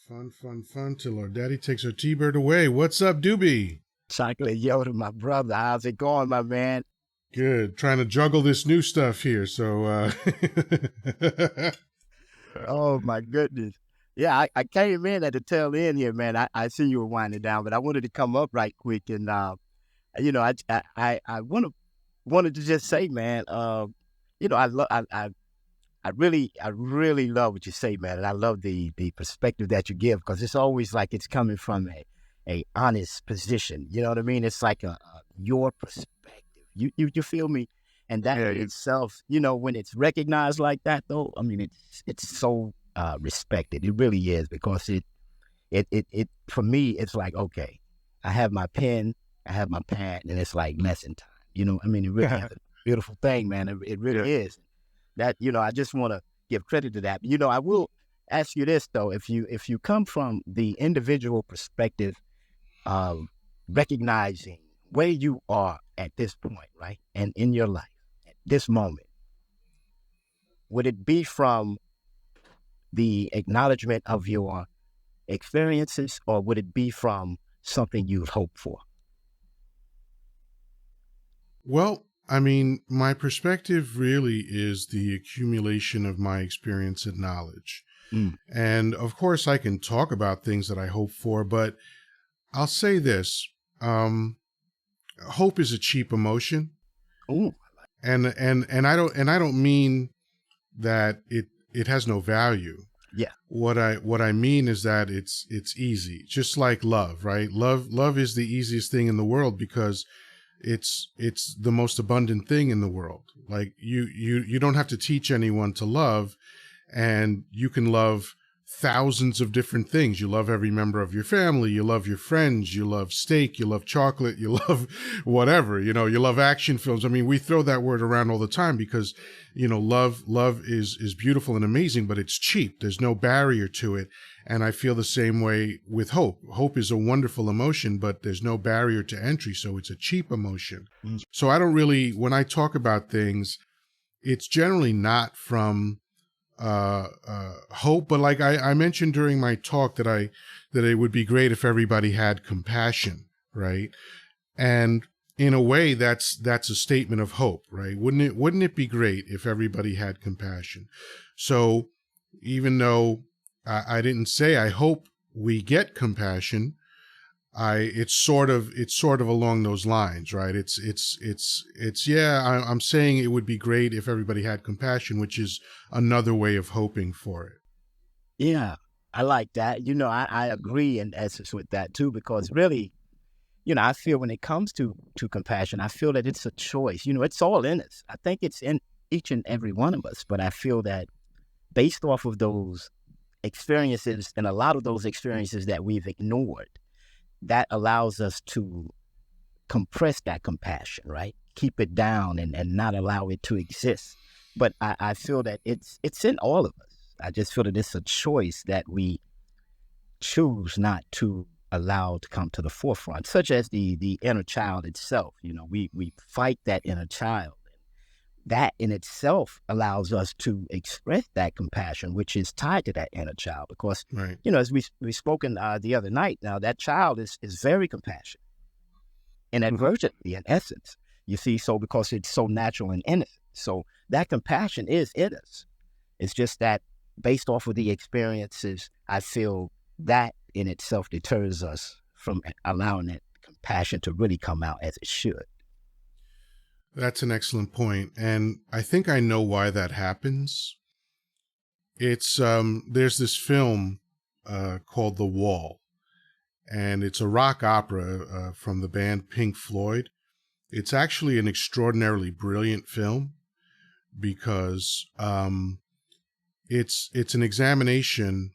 Fun till our daddy takes our T-Bird away. What's up, Doobee? Chocolate Yoddah, my brother. How's it going, my man? Good. Trying to juggle this new stuff here. So, Oh, my goodness. Yeah, I came in at the tail end here, man. I see you were winding down, but I wanted to come up right quick. And, I wanted to just say, man, I really love what you say, man. And I love the perspective that you give, because it's always like it's coming from a honest position. You know what I mean? It's like your perspective. You feel me? And that in itself, when it's recognized like that, though, I mean, it's so respected. It really is, because it for me, it's like, okay, I have my pen, I have my pad, and it's like lesson time. I mean, it really is a beautiful thing, man. It really is. That, I just want to give credit to that. I will ask you this, though. If you come from the individual perspective of recognizing where you are at this point, right, and in your life at this moment, would it be from the acknowledgement of your experiences, or would it be from something you've hoped for? well, I mean, my perspective really is the accumulation of my experience and knowledge. And of course, I can talk about things that I hope for, but I'll say this. Hope is a cheap emotion. Ooh. And I don't mean that it has no value. Yeah. What I mean is that it's easy, just like love, right? Love is the easiest thing in the world, because it's the most abundant thing in the world. Like you don't have to teach anyone to love, and you can love thousands of different things. You love every member of your family, you love your friends, you love steak, you love chocolate, you love whatever, you love action films. I mean, we throw that word around all the time because, love is beautiful and amazing, but it's cheap. There's no barrier to it. And I feel the same way with hope. Hope is a wonderful emotion, but there's no barrier to entry. So it's a cheap emotion. So I don't really, when I talk about things, it's generally not from hope, but like I mentioned during my talk that it would be great if everybody had compassion, right? And in a way, that's a statement of hope, right? Wouldn't it be great if everybody had compassion? So even though I didn't say I hope we get compassion, it's sort of along those lines, right? I'm saying it would be great if everybody had compassion, which is another way of hoping for it. Yeah, I like that. I agree in essence with that too, because really, I feel when it comes to compassion, I feel that it's a choice. It's all in us. I think it's in each and every one of us, but I feel that based off of those experiences, and a lot of those experiences that we've ignored, that allows us to compress that compassion, right? Keep it down and not allow it to exist. But I feel that it's in all of us. I just feel that it's a choice that we choose not to allow to come to the forefront, such as the inner child itself. We fight that inner child. That in itself allows us to express that compassion, which is tied to that inner child. Because, right. As we spoken the other night, now that child is very compassionate, inadvertently, in essence. You see, so because it's so natural and innocent. So that compassion is in us. It's just that based off of the experiences, I feel that in itself deters us from allowing that compassion to really come out as it should. That's an excellent point. And I think I know why that happens. It's, there's this film called The Wall, and it's a rock opera from the band Pink Floyd. It's actually an extraordinarily brilliant film because it's an examination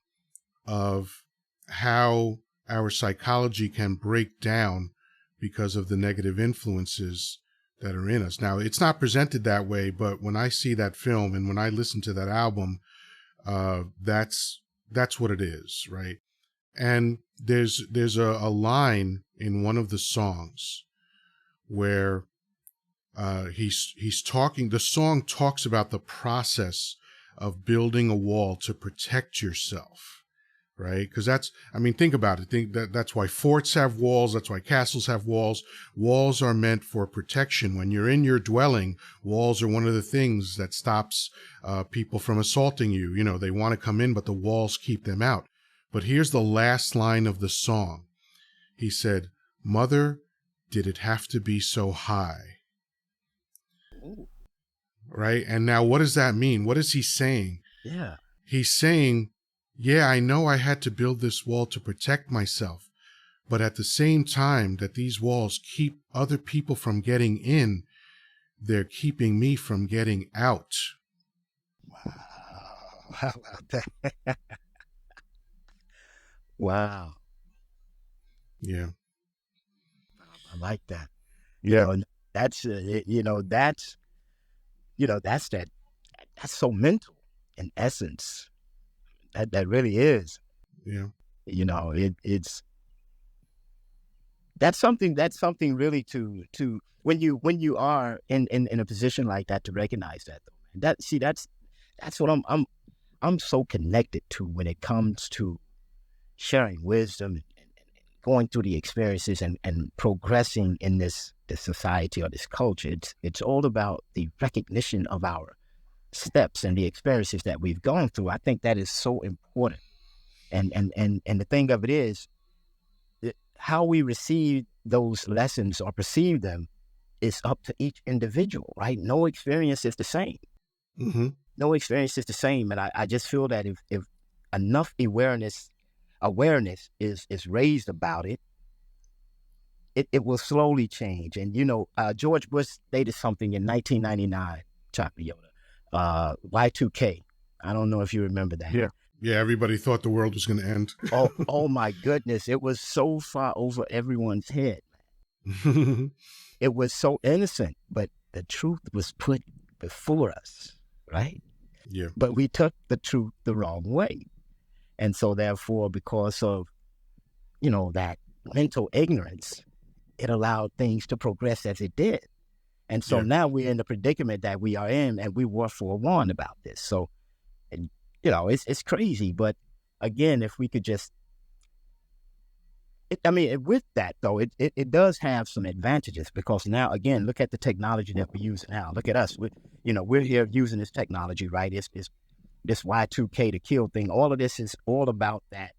of how our psychology can break down because of the negative influences that are in us. Now, it's not presented that way, but when I see that film and when I listen to that album, that's what it is, right? And there's a line in one of the songs where he's talking. The song talks about the process of building a wall to protect yourself right? Because I mean, think about it. That's why forts have walls. That's why castles have walls. Walls are meant for protection. When you're in your dwelling, walls are one of the things that stops people from assaulting you. You know, they want to come in, but the walls keep them out. But here's the last line of the song. He said, "Mother, did it have to be so high?" Ooh. Right? And now what does that mean? What is he saying? Yeah. He's saying, yeah, I know I had to build this wall to protect myself, but at the same time that these walls keep other people from getting in, they're keeping me from getting out. Wow. How about that? Wow. Yeah. I like that. Yeah. That's that's so mental in essence. That really is. Yeah. It's that's something really to when you are in a position like that to recognize that though. That's what I'm so connected to when it comes to sharing wisdom and going through the experiences and progressing in this society or this culture. It's all about the recognition of our steps and the experiences that we've gone through. I think that is so important. And the thing of it is, how we receive those lessons or perceive them is up to each individual, right? No experience is the same. Mm-hmm. No experience is the same. And I just feel that if enough awareness is raised about it, it will slowly change. And, George Bush stated something in 1999, Chocolate Yoddah, Y2K. I don't know if you remember that. Yeah. Yeah, everybody thought the world was going to end. Oh my goodness. It was so far over everyone's head. It was so innocent, but the truth was put before us, right? Yeah. But we took the truth the wrong way. And so therefore, because of, that mental ignorance, it allowed things to progress as it did. And so Yeah. now we're in the predicament that we are in, and we were forewarned about this. So, it's crazy. But again, if we could just, with that though, it does have some advantages, because now, again, look at the technology that we use now. Look at us. We're here using this technology, right? It's this Y2K to kill thing. All of this is all about that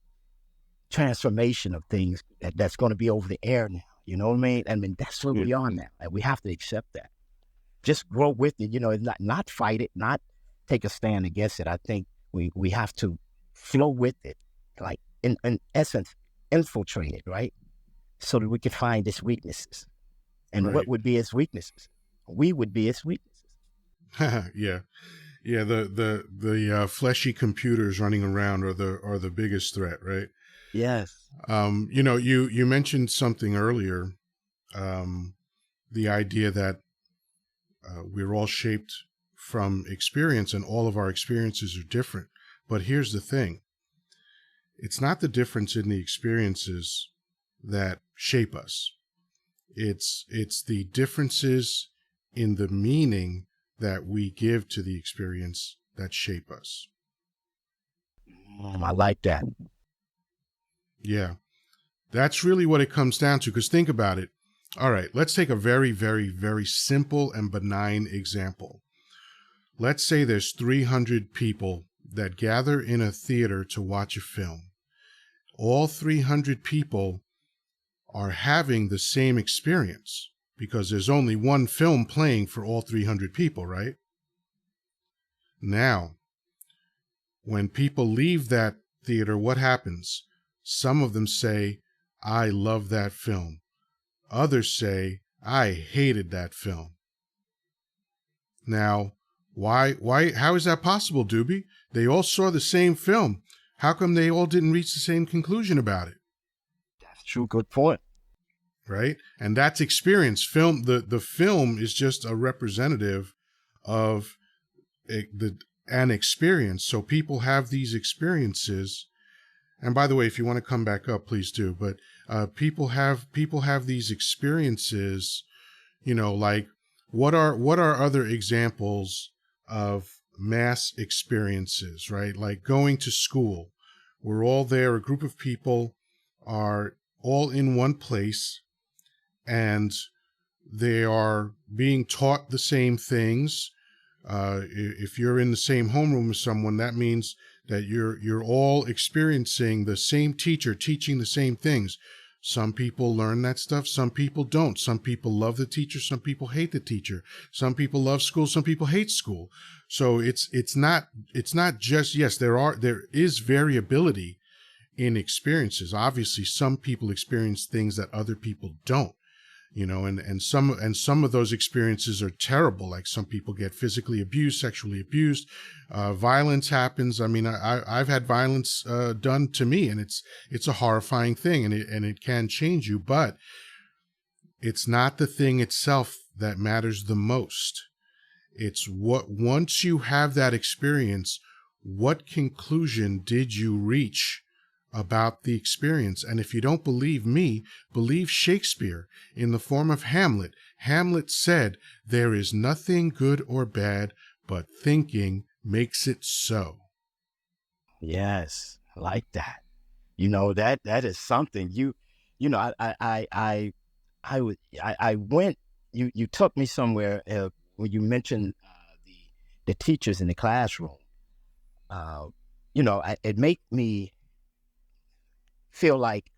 transformation of things that's going to be over the air now. You know what I mean? That's where we are now, and we have to accept that. Just grow with it. Not fight it, not take a stand against it. I think we have to flow with it, like in essence, infiltrate it, right? So that we can find its weaknesses. And Right. what would be its weaknesses? We would be its weaknesses. Yeah. Yeah. The fleshy computers running around are the biggest threat, right? Yes. You mentioned something earlier, the idea that we're all shaped from experience and all of our experiences are different. But here's the thing. It's not the difference in the experiences that shape us. It's the differences in the meaning that we give to the experience that shape us. I like that. Yeah. That's really what it comes down to, because think about it. All right, let's take a very, very, very simple and benign example. Let's say there's 300 people that gather in a theater to watch a film. All 300 people are having the same experience because there's only one film playing for all 300 people, right? Now, when people leave that theater, what happens? Some of them say, I love that film. Others say, I hated that film. Now, how is that possible, Doobie? They all saw the same film. How come they all didn't reach the same conclusion about it? That's true. Good point. Right? And that's experience. The film is just a representative of an experience. So people have these experiences. And by the way, if you want to come back up, please do. But people have these experiences, like what are other examples of mass experiences, right? Like going to school, We're all there. A group of people are all in one place, and they are being taught the same things. If you're in the same homeroom with someone, that means that you're all experiencing the same teacher teaching the same things. Some people learn that stuff, some people don't. Some people love the teacher, some people hate the teacher. Some people love school, some people hate school. So it's not just, yes, there is variability in experiences. Obviously, some people experience things that other people don't. And some of those experiences are terrible. Like some people get physically abused, sexually abused, violence happens. I mean, I've had violence done to me, and it's a horrifying thing, and it can change you. But it's not the thing itself that matters the most. It's once you have that experience, what conclusion did you reach about the experience? And if you don't believe me, believe Shakespeare. In the form of Hamlet, Hamlet said, "There is nothing good or bad, but thinking makes it so." Yes, I like that. That is something I went, you took me somewhere when you mentioned the teachers in the classroom. It made me feel like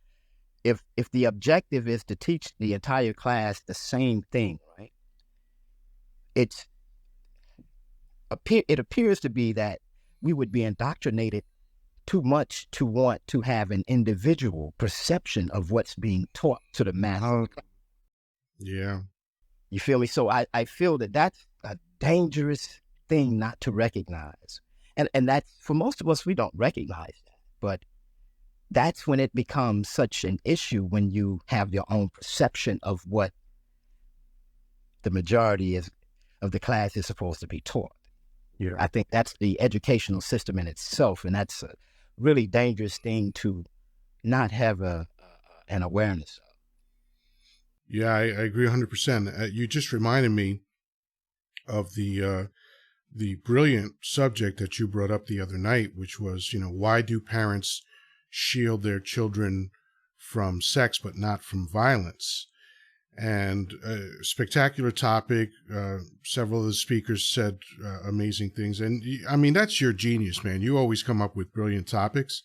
if the objective is to teach the entire class the same thing, right? It appears to be that we would be indoctrinated too much to want to have an individual perception of what's being taught to the mass. Yeah. You feel me? So I feel that that's a dangerous thing not to recognize. And that's, for most of us, we don't recognize that. But that's when it becomes such an issue, when you have your own perception of what the majority of the class is supposed to be taught. Yeah. I think that's the educational system in itself, and that's a really dangerous thing to not have an awareness of. Yeah, I agree 100%. You just reminded me of the brilliant subject that you brought up the other night, which was, why do parents shield their children from sex but not from violence? And spectacular topic. Several of the speakers said amazing things. And I mean, that's your genius, man. You always come up with brilliant topics.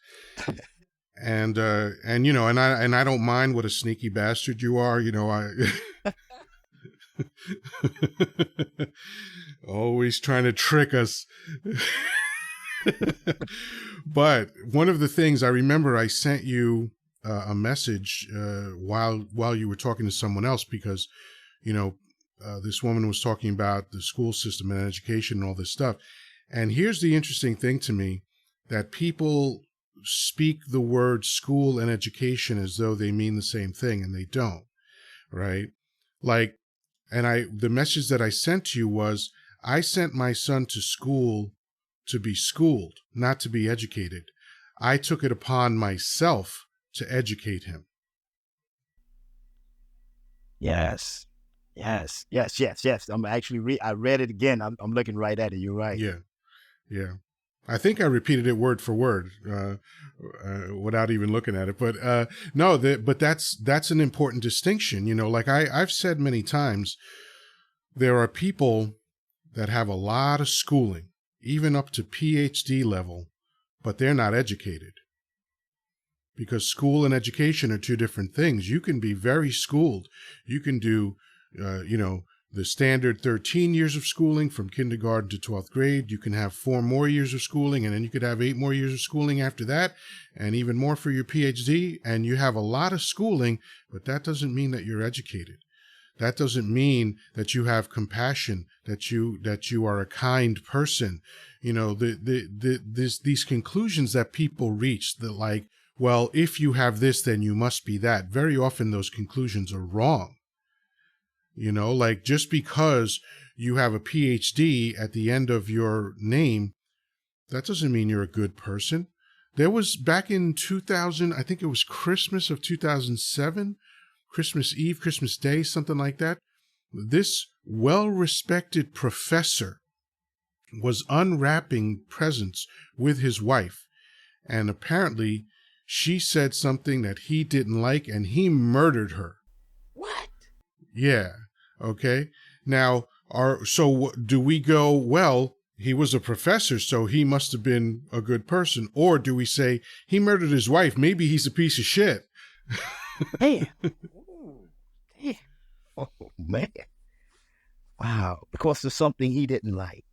And I don't mind what a sneaky bastard you are. Always trying to trick us. But one of the things I remember, I sent you a message while you were talking to someone else, because this woman was talking about the school system and education and all this stuff. And here's the interesting thing to me, that people speak the word school and education as though they mean the same thing, and they don't, right? Like, the message that I sent to you was, I sent my son to school to be schooled, not to be educated. I took it upon myself to educate him. Yes. I'm actually, I read it again. I'm looking right at it. You're right. Yeah. I think I repeated it word for word without even looking at it. But but that's an important distinction. Like I've said many times, there are people that have a lot of schooling, even up to PhD level, but they're not educated. Because school and education are two different things. You can be very schooled. You can do, the standard 13 years of schooling from kindergarten to 12th grade. You can have 4 more years of schooling, and then you could have 8 more years of schooling after that, and even more for your PhD. And you have a lot of schooling, but that doesn't mean that you're educated. That doesn't mean that you have compassion, that you are a kind person. These conclusions that people reach, that like, well, if you have this, then you must be that. Very often those conclusions are wrong. Like, just because you have a PhD at the end of your name, that doesn't mean you're a good person. There was, back in 2000, I think it was Christmas of 2007, Christmas Eve, Christmas Day, something like that. This well-respected professor was unwrapping presents with his wife. and apparently she said something that he didn't like, and he murdered her. What? Yeah. Okay. Now, do we go, well, he was a professor, so he must have been a good person? Or do we say he murdered his wife? Maybe he's a piece of shit. Damn. Ooh, damn. Oh, man. Wow. Because of something he didn't like.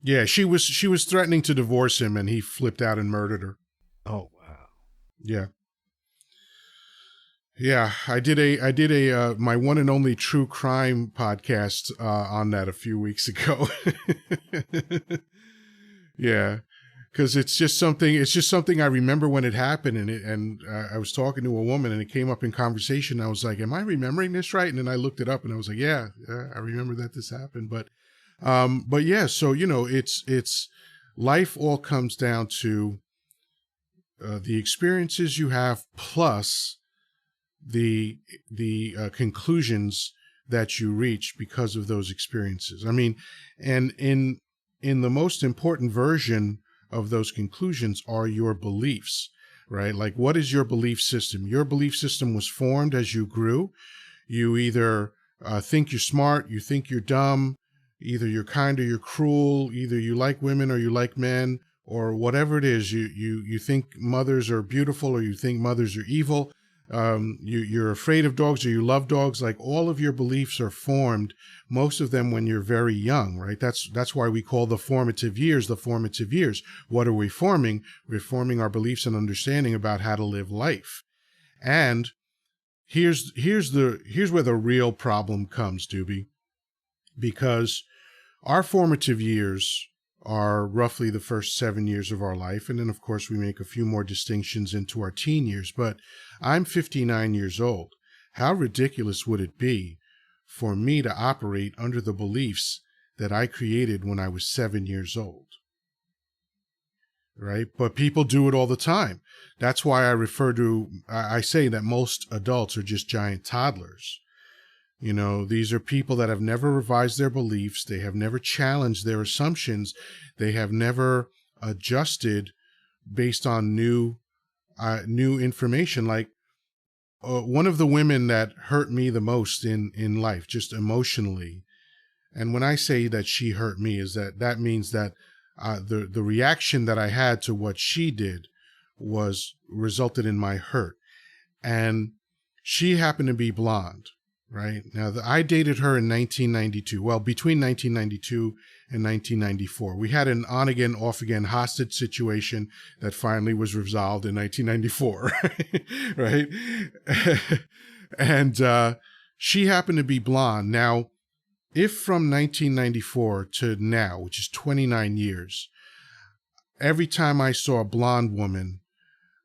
Yeah, she was threatening to divorce him, and he flipped out and murdered her. Oh, wow. Yeah. Yeah, I did a my one and only true crime podcast on that a few weeks ago. Yeah, because it's just something I remember when it happened, and I was talking to a woman, and it came up in conversation. I was like, "Am I remembering this right?" And then I looked it up, and I was like, "Yeah, I remember that this happened." But yeah, so it's life all comes down to the experiences you have plus the conclusions that you reach because of those experiences. I mean, and in the most important version of those conclusions are your beliefs, right? Like, what is your belief system? Your belief system was formed as you grew. You either think you're smart, you think you're dumb, either you're kind or you're cruel, either you like women or you like men, or whatever it is. You think mothers are beautiful or you think mothers are evil. You're afraid of dogs or you love dogs. Like, all of your beliefs are formed, most of them when you're very young, right? That's why we call the formative years the formative years. What are we forming? We're forming our beliefs and understanding about how to live life. And here's where the real problem comes, Doobie, because our formative years are roughly the first 7 years of our life. And then, of course, we make a few more distinctions into our teen years. But I'm 59 years old. How ridiculous would it be for me to operate under the beliefs that I created when I was 7 years old? Right? But people do it all the time. That's why I say that most adults are just giant toddlers. These are people that have never revised their beliefs. They have never challenged their assumptions. They have never adjusted based on new information. Like, one of the women that hurt me the most in life, just emotionally. And when I say that she hurt me, is that means that the reaction that I had to what she did resulted in my hurt. And she happened to be blonde. Right now, I dated her in 1992. Well, between 1992 and 1994, we had an on-again, off-again hostage situation that finally was resolved in 1994. Right, and she happened to be blonde. Now, if from 1994 to now, which is 29 years, every time I saw a blonde woman,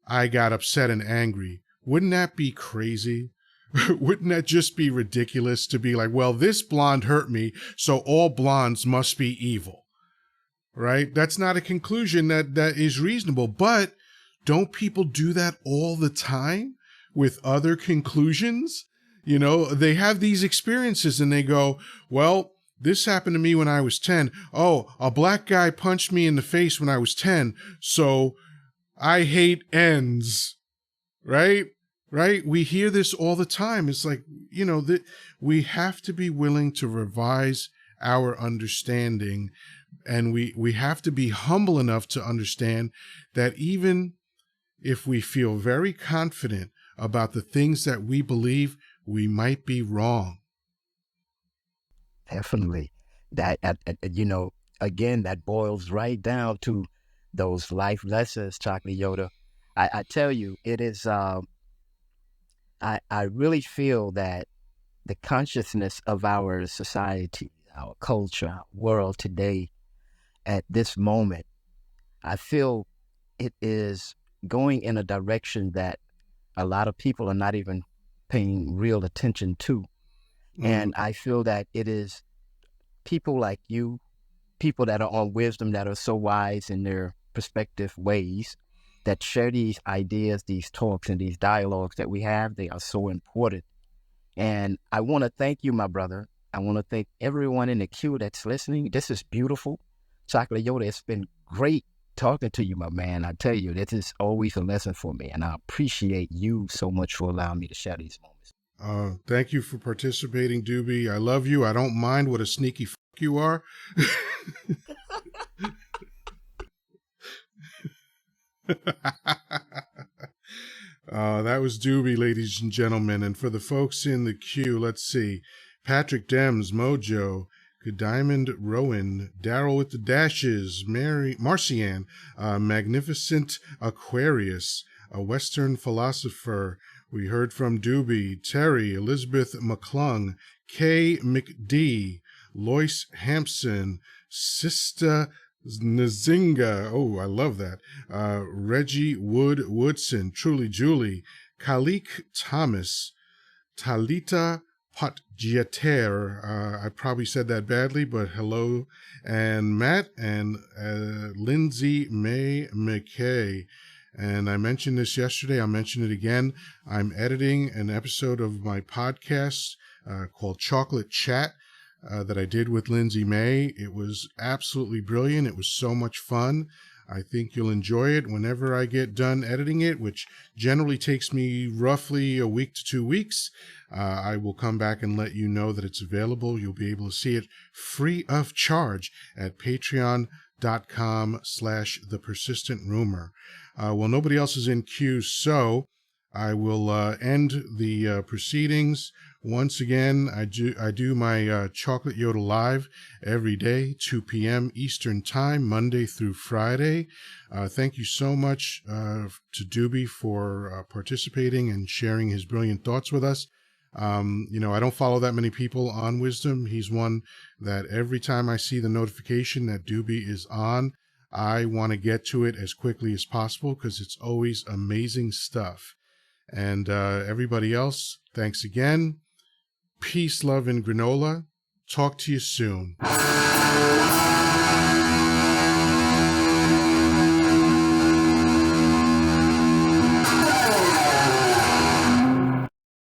I got upset and angry, wouldn't that be crazy? Wouldn't that just be ridiculous to be like, well, this blonde hurt me, so all blondes must be evil, right? That's not a conclusion that is reasonable. But don't people do that all the time with other conclusions? They have these experiences and they go, well, this happened to me when I was 10. Oh, a black guy punched me in the face when I was 10, so I hate ends, right? Right? We hear this all the time. It's like, that we have to be willing to revise our understanding, and we have to be humble enough to understand that even if we feel very confident about the things that we believe, we might be wrong. Definitely. That, again, that boils right down to those life lessons, Chocolate Yoddah. I tell you, it is, I really feel that the consciousness of our society, our culture, our world today, at this moment, I feel it is going in a direction that a lot of people are not even paying real attention to. And I feel that it is people like you, people that are on wisdom, that are so wise in their perspective ways, that share these ideas, these talks, and these dialogues that we have. They are so important. And I want to thank you, my brother. I want to thank everyone in the queue that's listening. This is beautiful. Chocolate Yoddah, it's been great talking to you, my man. I tell you, this is always a lesson for me, and I appreciate you so much for allowing me to share these moments. Thank you for participating, Doobie. I love you. I don't mind what a sneaky you are. That was Doobie, ladies and gentlemen. And for the folks in the queue, let's see. Patrick Dems, Mojo, Good Diamond, Rowan, Daryl with the Dashes, Marcian, Magnificent Aquarius, a Western Philosopher. We heard from Doobie, Terry, Elizabeth McClung, Kay McD, Lois Hampson, Sista Nzinga. Oh, I love that. Reggie Woodson, Truly Julie, Khalik Thomas, Talita Potgiater. I probably said that badly, but hello. And Matt and Lindsay May McKay. And I mentioned this yesterday. I'll mention it again. I'm editing an episode of my podcast called Chocolate Chat that I did with Lindsay May. It was absolutely brilliant. It was so much fun. I think you'll enjoy it whenever I get done editing it, which generally takes me roughly a week to 2 weeks. I will come back and let you know that it's available. You'll be able to see it free of charge at patreon.com/thepersistentrumor. Well, nobody else is in queue, so I will end the proceedings. Once again, I do my Chocolate Yoddah Live every day, 2 p.m. Eastern Time, Monday through Friday. Thank you so much to Doobie for participating and sharing his brilliant thoughts with us. I don't follow that many people on Wisdom. He's one that every time I see the notification that Doobie is on, I want to get to it as quickly as possible because it's always amazing stuff. And everybody else, thanks again. Peace, love, and granola. Talk to you soon.